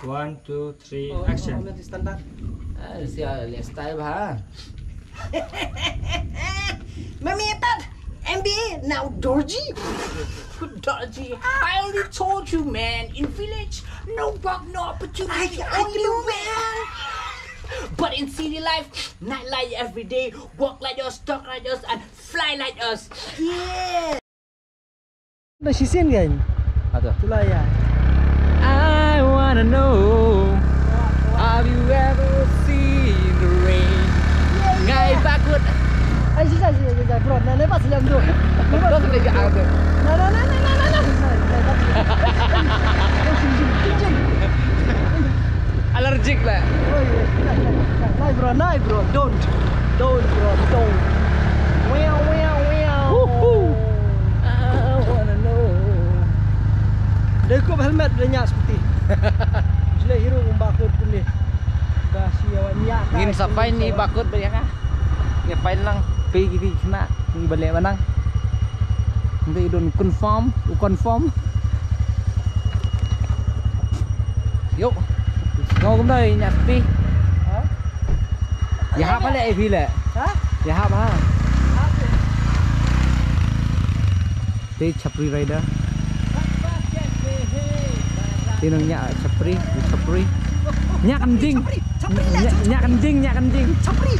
1, 2, 3, Oh, action. nanti standar. Lihat style ha. Mami etat NBA now Dorji. Dodgy. I already told you, man. In village, no work, no opportunity, I only know, man. But in city life, night like every day, walk like us, talk like us, and fly like us. Yeah. Dah sisian kan? Apa? Itulah ya. I wanna know, have you ever seen the rain? Ngai bakut. Ay sisa bro. Nah, lepas silam tu. Terus lagi ada. Nah. Allergic lah. Naik bro. Don't bro. Don't. Wow. I wanna know. Dia kau helmet dia nyak seperti. Jile hero bakut pun ni. Dah siawan nyak. Ngin sampai ni bakut banyak ah. Ngapain lang pergi kena ni balik mana? Nanti don confirm. Yuk. Ngau cũng đây nhặt đi. Hả? Ya hap balik phi lẹ. Hả? Ya hap ha. Đi Chapri Rider. Đi nang nyak Chapri. Nyak anjing. Nyak anjing. Capri.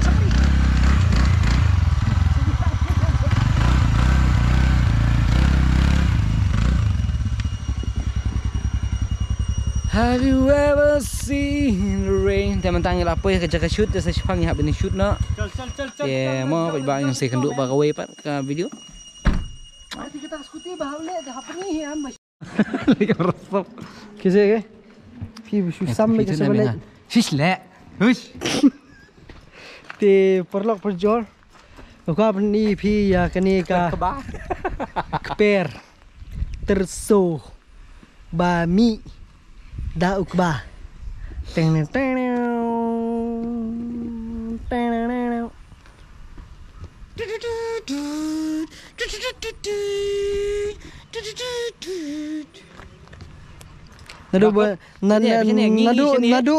Have you ever seen the rain? Teman tangi apa ya kerja shoot saya sepang ya bini shoot na. Cel. Ya mau bagi yang saya kenduk bagi away pat ke video. Nanti kita skuti bahau le dah apa ni ya mas. Lagi resep. Kise ke? Fi bisu sampai ke sebelah. Fish le. Hush. Te perlok perjor. Kau apa ni fi ya kani ka keper. Terso. Bami. Da ukba. Teng. Nadu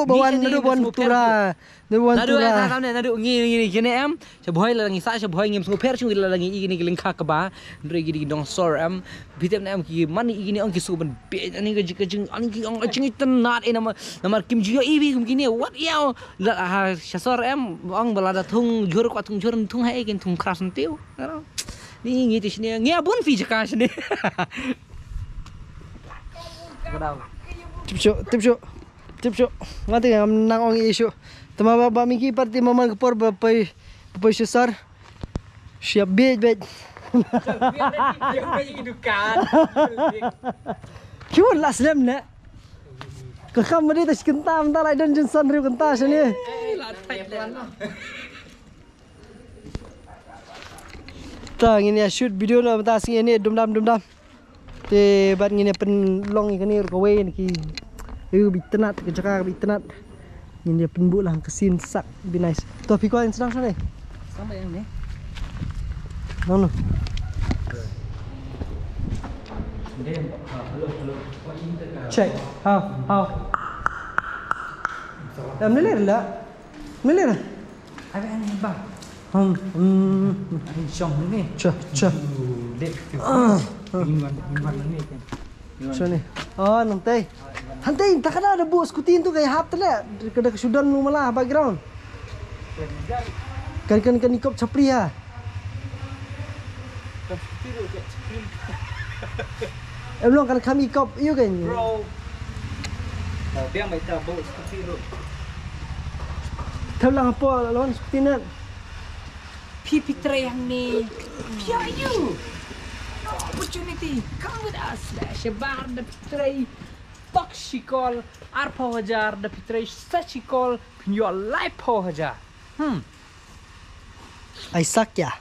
bawan tura. Nadu ngi gini em. Sebuah lagi sebuah ngim super cuma lagi ini lingkar ke bawah. Lagi dong sor em. Bitem em ki mani ini ang kisu ben be ani kejeng ani ang kejeng tenat nama Kim Jio ibi gini what ya lah sor em ang balada tung jur hai kin tung keras nentiu. Ni ngi di sini ngi abun fi jaka sini. Tipsyo. Ngati am nang ong isu. Tama baba miki parti maman kepor bapai sesar. Siap bet. Kiwan lah selam nak. Kakam mari tas kentam tak lai dan Johnson riu kentas ni. Tak ini shoot video lah tas ini dum-dam. Te bat ngine pen long ikani kawe ki bitenat ke jaka bitenat. Ngine pen bu lah kesin sak be nice. Tu api kau yang sedang sana. Sampai yang ni. No. Check. How? Melir lah. Apa yang bang? Ini song ni. Cha. Dek. Ingwan ni kan. So ni. Oh, nanti. Hantai, tak ada bu skutin tu kayak hap tele. Kada kesudan lu malah background. Kan ikop capri ya. Belum kan kami ikop iyo kan. Bro. Biang baik tak bawa seperti tu. Tahu lah apa lawan skutin nak. Pipi yang ni. Pia you. No opportunity. Come with us. Shabar the pitray. Pakshikol. Arpa hajar the pitray. Sachikol. Your life hajar. Aisak ya.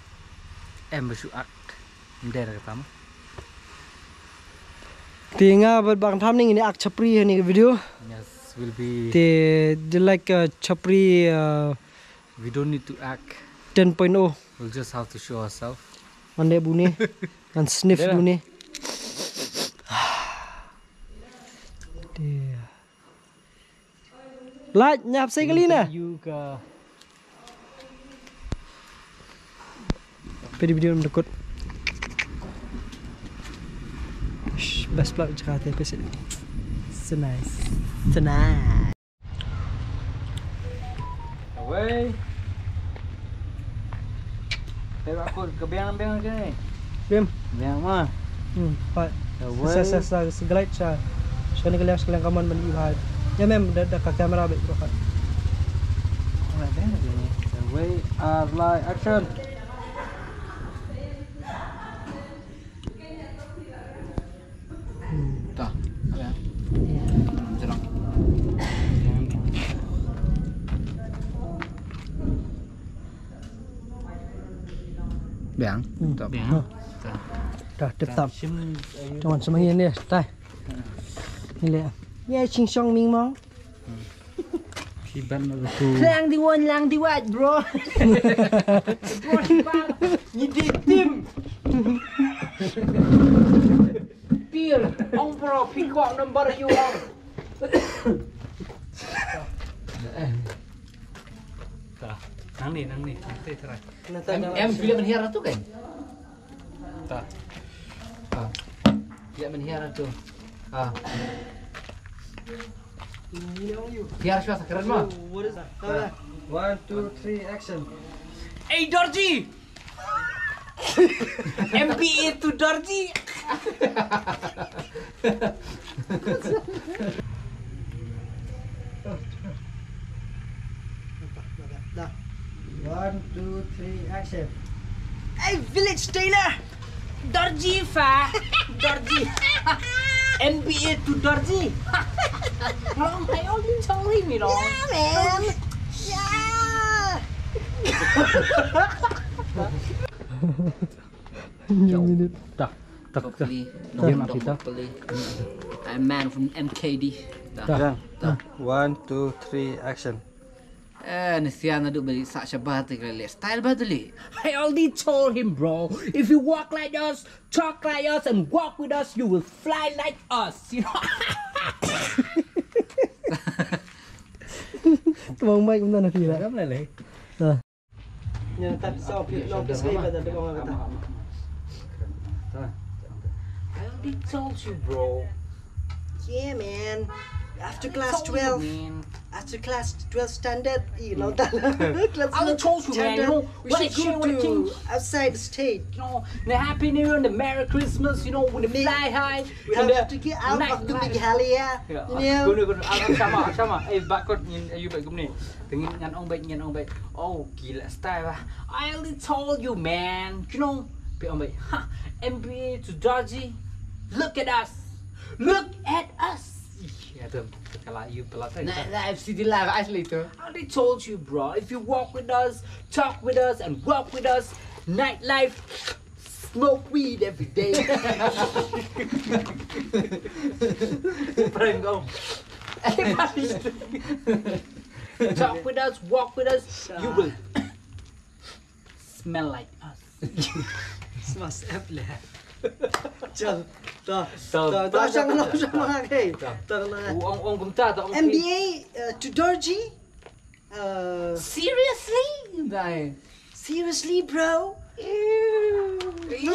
Bersuak. Daerah pertama. Tinga berbang tham ni ak capri ni video. Yes, will be. They like capri. We don't need to act. 10.0. We'll just have to show ourselves. Mande bunyi dan sniff bunyi. Like nyap sekali na. You ka. Pedi video mendekut. Best pula cakap episode ni. So nice. So nice. Away. Tengok aku kebiang-biang macam ni. Bim. Biang mah. Pak. Away. Sa segelait siya. Siya ni kalian sekalian kaman mandi bahad. Ya mem dah ka kamera baik bro. Away. Live action. Tak. Ya. Serang. Biang. Tak. Biang. Dah tetap. Jangan semahin dia. Tai. Ni lihat. Ya ching song ming mong. Kiban tu. Lang di wat, bro. Bro, ngidi tim. Pir, ong bro, pikok number you ong. Tak. Nang ni. Nanti try. Em film menhiar tu kan? Tak. Film menhiar tu. Hiar suara keren mah. What is that? 1 2 3 action. Hey Dorji. MPA to Dorji. Dah. 1 2 3 action. Hey Village Tailor. Dorji fa. Dorji. MPA to Dorji. Long I only told him, you know. Yeah, man. Yeah. Minit. Tak. Hopefully, Game kita. hopefully. I'm man from MKD. Tak. 1 2 3 action. Nasiyan na doon balik sa Shabbat style ba dali? I already told him, bro. If you walk like us, talk like us, and walk with us, you will fly like us. You know. Tumang mic muna na tira. Kamu leleh. Dah. Yang tak sa long play ba dah ko kata. I already told you, bro. Yeah, man. After class Told you, 12, man. after class 12 standard, you know that. Class I told you, man. You know, we when I should came, when I came, go to outside the state. you know, the Happy New Year and the Merry Christmas, you know, when the fly high, We and have the to get out of the big nightlife. halia. You know. Guna. Sama. Bakot nyin ayu baik gum ni. Tengin nyan ong baik. Oh, gila style lah. I already told you, man. You know, Pi ong baik. NBA to Dodgy. Look at us. Look at us. Ya tu. Kalau you pelat Live City Live later. I already told you, bro. If you walk with us, talk with us, and walk with us, nightlife, smoke weed every day. Prank kau. Talk with us, walk with us, you will smell like us. Smash app le. Chal. Tak. Jangan mga kay. Ong gumta tak ong. NBA to Dorji. Seriously? Dai. Seriously, bro? We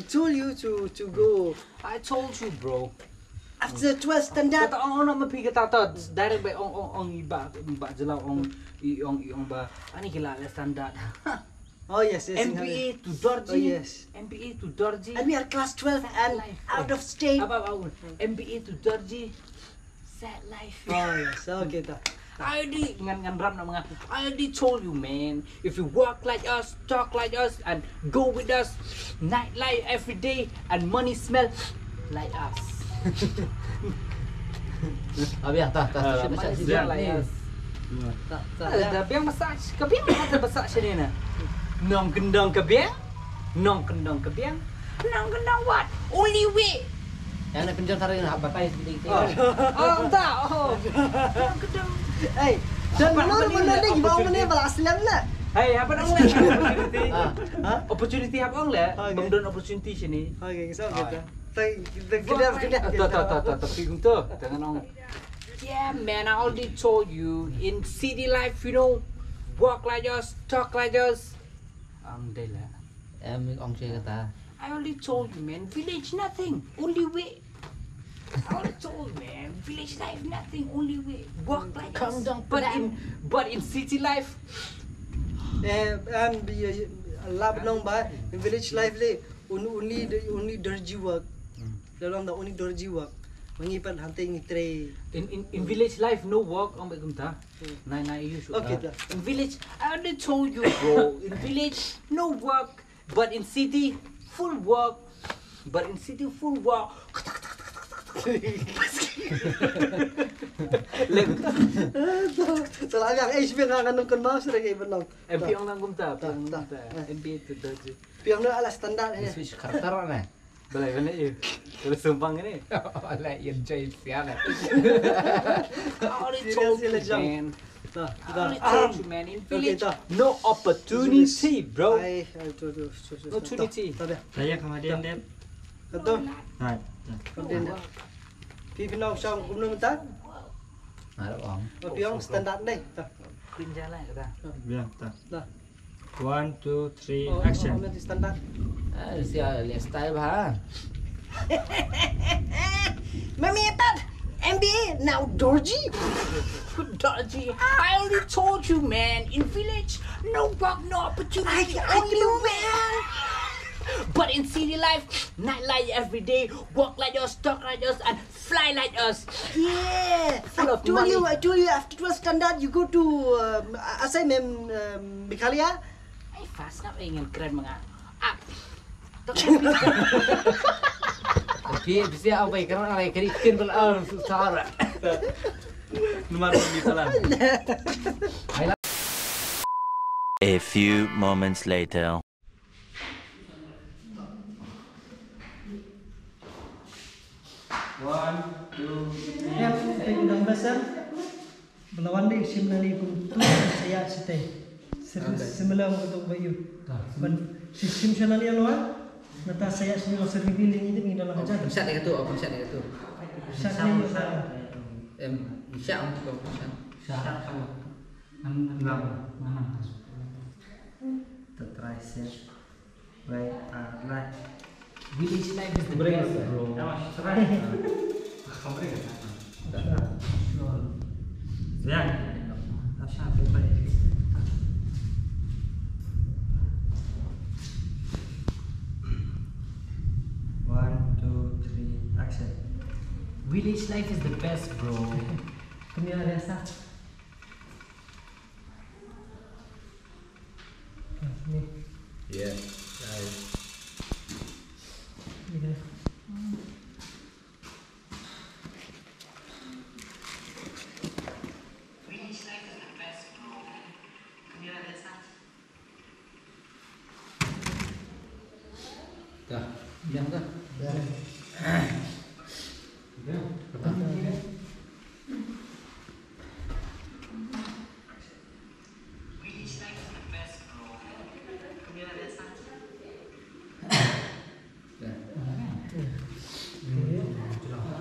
told you to go I told you, bro. after 12 standard. Kata ong nak mapi kata direct by ong iba jelau ong ba ani gila standard. Oh yes, yes. MBA to Dorji. Oh yes. MBA to Dorji. And we are class 12 and out of state. Apa MBA to Dorji. Sad life. Oh yes, okay ta. I already ngan ram nak mengaku. I already told you, man. If you walk like us, talk like us, and go with us, nightlife every day, and money smell like us. Abiah tak. Money smell like us. Dah biang masak kebiang ada masak sini na. Nong kendong kebiang. Nong kendong kebiang. Nang what? Only way. Yang nak penjara tarik nak batai sedikit. Oh, tak. Oh. Nang kedang. Hey, dan mana ni bawa mana bala aslam lah. Hey, apa nak opportunity? Ha? Opportunity apa orang le? Okay. Bangdon opportunity sini. Okay, so kita. Tapi untuk dengan orang. Yeah man, I already told you in city life, you know, walk like us, talk like us. Đây là em ông chơi ta. I already told you man, village nothing, only way. I already told you man, village life nothing, only way. Walk like us. But in city life. Em bị lab nong ba in village life le only dirty work. Dalam only dirty work. Mengipan hunting tray. In village life no work ang bagum ta. Na you should. Okay. In village I already told you bro. In village no work, but in city full work. But in city full work. Salah yang HB nganganong kan mau sudah kayak benong. MP ang nangum ta. MP itu doji. Piang na ala standar ya. Switch karakter mana? Balai mana you? Terus sumpang ini. Ala yang jahit siapa? I already told you man. I already told you man. In village no opportunity bro. Opportunity. Saya kemudian Dep. Betul. Right. Kemudian pinong sang gumno mentan. Ada orang. Piang standar deh. Pinjalan kata. Bilang tak. Dah. 1, 2, 3, Oh, action. nanti standar. Siapa lihat style bah? Mamitan MBA now Dorji. Dodgy. I already told you, man. In village, no work, no opportunity, only man. But in city life, night light every day, walk like us, talk like us, and fly like us. Yeah. Full of money. I told you after 12 standard you go to asai Bikalia. Ay, fast nga ingin keren mga. Ah. Tapi bisa apa ya? Karena lagi kerikin belar susah. Nomor bisa lah. A few moments later. Ya, undang basah. Melawan deh sim nali pun tu saya sete. Semalam untuk bayu. Ban sistem channel yang luar. Nata saya semua sering pilih ini di dalam aja. Pensat dia tu, pensat dia tu. Saya Bisa untuk pensat. Try set. Right, right. Village life is the best, bro. Yang. Asal baik. Action. Village life is the best, bro. Kami ada rasa. Ni. Yeah. Ni. Dah, diam dah.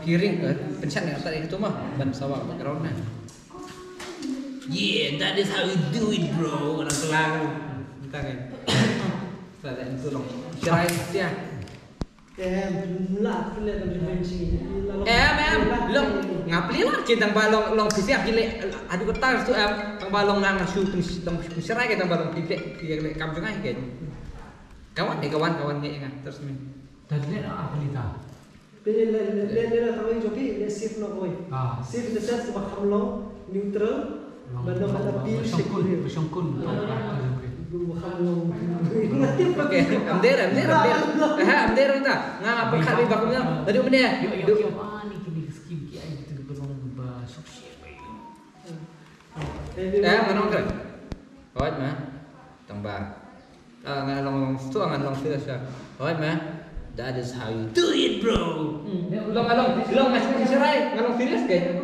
Piring pencet yang atas itu mah ban sawah backgroundnya. Yeah, that is how you do it, bro. Orang telang. Kita kan. Kita itu dong. Cerai dia. Lah, pilih dalam dimensi. Long ngapli lah kita balong siap gile aduh ketar tu tang balong nang su tang serai kita balong pilih pilih kam juga kan kawan ni kan terus ni Tadi apa lita? Pilih tahu joki, le shift no koi. Shift the set bakal long neutral, bandung ada pil Bersongkun. oke am there am there kita ngang apa kali bakumnya tadi mana ya Ani kini skip ki ay itu belum sukses bayu. manong kan kawat mah tambah ngan long tu ngan long sudah kawat mah that is how you do it, bro. Long masih serai ngan long serius kan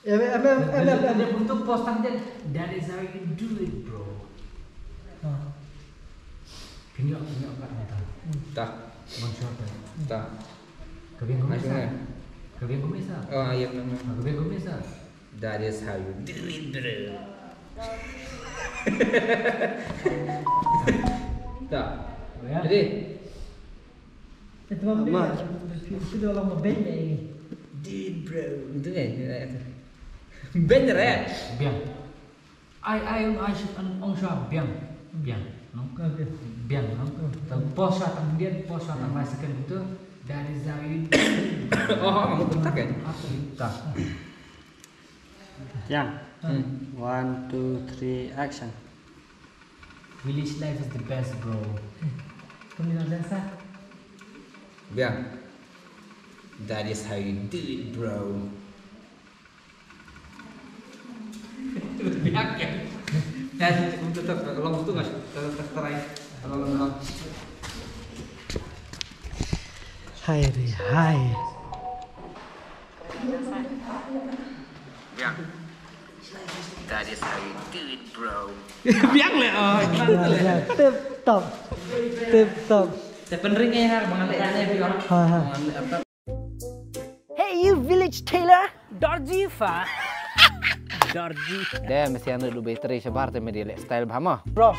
Dia bentuk postan dia. That is how you do it, bro. Kenyok kat ni tak. Tak. Bang short. Tak. Kebiang kumis Macam ah. mana? Kebiang kumis ah. Oh, iya benar. Kebiang kumis ah. That is how you do it, bro. Tak. Ya. Jadi, Itu mah. Itu dah lama band ni. dude, bro. Itu kan? Bener ya? Biang. I on shop biang. Biang. No. Biang no. Pos shot kemudian pos shot yang second itu dari Zawi. Oh, kamu kontak ya? Tak. Yang. 1 2 3 action. Village life is the best, bro. Kami nak dansa. Biang. That is how you do it, bro. Biang ya. Dan untuk tolong itu nggak? Terterai. Tolong. Hai re, hai. Biang. That is how you do it, bro. Biang le. Oh, Tip top. Tip top. Sebenarnya yang harus mengalihkannya biar. Ha ha. Hey you village tailor. Dorji fa. Dorji. Dia mesti anda lebih teri sebar te media style bahama. Bro,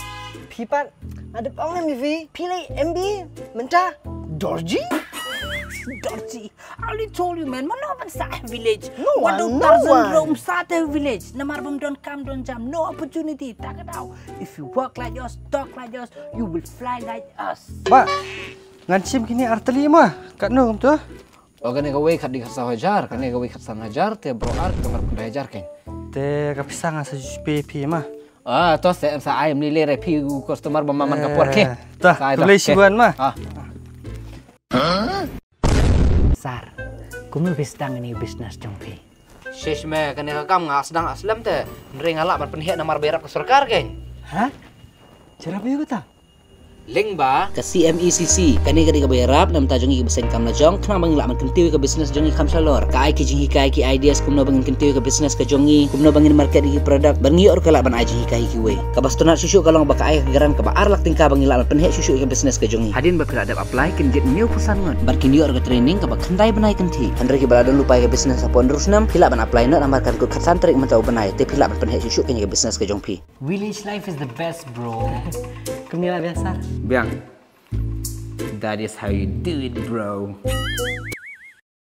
pipat ada pang ni vi. Pilih MB mentah Dorji. Dorji. I already told you, man. Mana pun sah village. No What one, do no thousand one. room sah village? Namar bum don't come don't jam. No opportunity. Tak tahu. If you work like yours, talk like yours, you will fly like us. Pak, ngancim kini arteli mah. Kat nu tu. Oh kan gawe kat di kasar hajar, kan gawe kat sana hajar te bro ar kamar pun hajar kan. Te kapisang asa PP mah. Ah, to se sa ayam ni lere pi customer mamaman kapur ke. Tah, tulis sibuan mah. Ah. Sar, kumi bistang ini bisnes jongpi. Shish me kan kam ngas sedang aslam te. Nring halak bar penhiak namar berap ke sarkar kan. Hah? Cara apa you kata? Link ba ke CMECC kani gadi ka berap nam ta jongi ke besen kam na jong kena bang lak man kentiu ke business jongi kam salor ka ai ki jingi kai ki ideas kumno bangin kentiu ke business ke jongi kumno bangin market ki produk bangi or kala ban ai jingi kai ki we ka bastona susu kalong ba ka ai garan ka ba ar lak tingka bangi lak man penhiak susu ke business ke jongi hadin ba pila ada apply kin jet new pusan ngon bar kin or ke training ka ba khandai banai kenti andre ki bala don lupai ke business apon terus nam pila ban apply na namar kan ku khat santrik man tau banai te pila ban penhiak susu ke business ke jongpi Village life is the best, bro. Kami lah biasa. Biang, that is how you do it, bro.